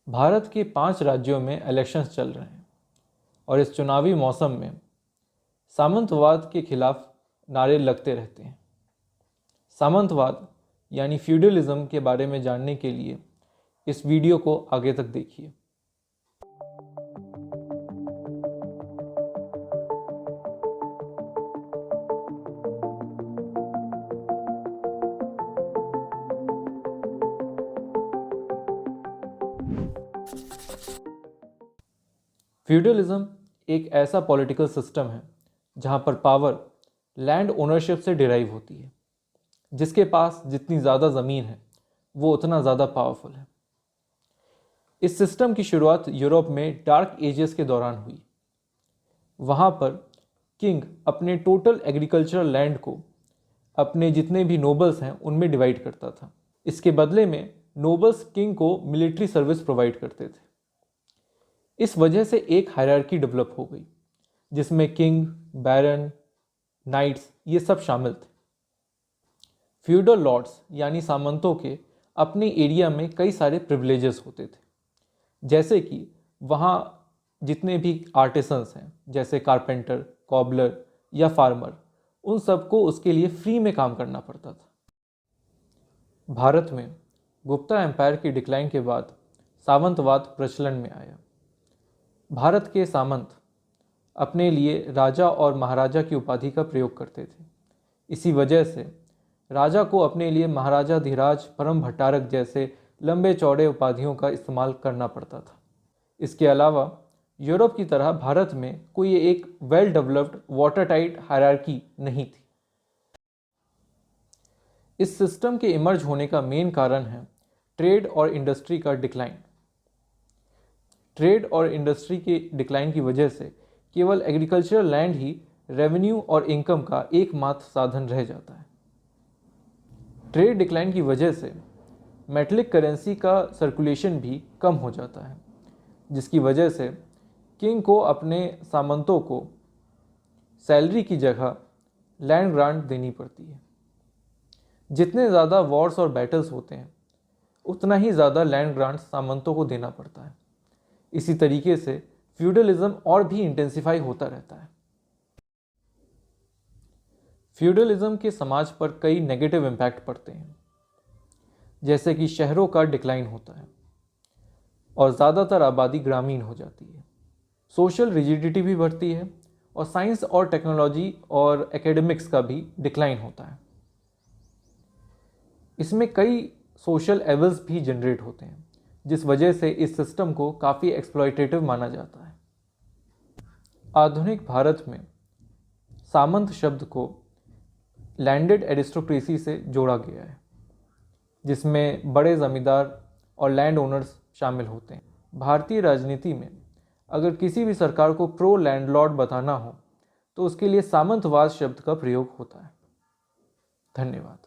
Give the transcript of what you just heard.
भारत के 5 राज्यों में इलेक्शंस चल रहे हैं और इस चुनावी मौसम में सामंतवाद के खिलाफ नारे लगते रहते हैं। सामंतवाद यानी फ्यूडलिज्म के बारे में जानने के लिए इस वीडियो को आगे तक देखिए। फ्यूडलिज्म एक ऐसा पॉलिटिकल सिस्टम है जहां पर पावर लैंड ओनरशिप से डिराइव होती है। जिसके पास जितनी ज़्यादा ज़मीन है वो उतना ज़्यादा पावरफुल है। इस सिस्टम की शुरुआत यूरोप में डार्क एजेस के दौरान हुई। वहाँ पर किंग अपने टोटल एग्रीकल्चरल लैंड को अपने जितने भी नोबल्स हैं उनमें डिवाइड करता था। इसके बदले में नोबल्स किंग को मिलिट्री सर्विस प्रोवाइड करते थे। इस वजह से एक हायरार्की डेवलप हो गई जिसमें किंग, बैरन, नाइट्स ये सब शामिल थे। फ्यूडल लॉर्ड्स यानी सामंतों के अपने एरिया में कई सारे प्रिविलेजेस होते थे, जैसे कि वहाँ जितने भी आर्टिसंस हैं जैसे कारपेंटर, कॉबलर या फार्मर, उन सबको उसके लिए फ्री में काम करना पड़ता था। भारत में गुप्ता एम्पायर की डिक्लाइन के बाद सामंतवाद प्रचलन में आया। भारत के सामंत अपने लिए राजा और महाराजा की उपाधि का प्रयोग करते थे। इसी वजह से राजा को अपने लिए महाराजा धीराज, परम भट्टारक जैसे लंबे चौड़े उपाधियों का इस्तेमाल करना पड़ता था। इसके अलावा यूरोप की तरह भारत में कोई एक well developed water tight hierarchy नहीं थी। इस सिस्टम के इमर्ज होने का मेन कारण है ट्रेड और इंडस्ट्री का डिक्लाइन। ट्रेड और इंडस्ट्री के डिक्लाइन की वजह से केवल एग्रीकल्चरल लैंड ही रेवेन्यू और इनकम का एकमात्र साधन रह जाता है। ट्रेड डिक्लाइन की वजह से मेटलिक करेंसी का सर्कुलेशन भी कम हो जाता है, जिसकी वजह से किंग को अपने सामंतों को सैलरी की जगह लैंड ग्रांट देनी पड़ती है। जितने ज़्यादा वॉर्स और बैटल्स होते हैं उतना ही ज़्यादा लैंड ग्रांट सामंतों को देना पड़ता है। इसी तरीके से फ्यूडलिज्म और भी इंटेंसिफाई होता रहता है। फ्यूडलिज्म के समाज पर कई नेगेटिव इम्पैक्ट पड़ते हैं, जैसे कि शहरों का डिक्लाइन होता है और ज़्यादातर आबादी ग्रामीण हो जाती है। सोशल रिजिडिटी भी बढ़ती है और साइंस और टेक्नोलॉजी और एकेडमिक्स का भी डिक्लाइन होता है। इसमें कई सोशल एवल्स भी जनरेट होते हैं, जिस वजह से इस सिस्टम को काफ़ी एक्सप्लॉयटेटिव माना जाता है। आधुनिक भारत में सामंत शब्द को लैंडेड एरिस्टोक्रेसी से जोड़ा गया है, जिसमें बड़े ज़मींदार और लैंड ओनर्स शामिल होते हैं। भारतीय राजनीति में अगर किसी भी सरकार को प्रो लैंडलॉर्ड बताना हो तो उसके लिए सामंतवाद शब्द का प्रयोग होता है। धन्यवाद।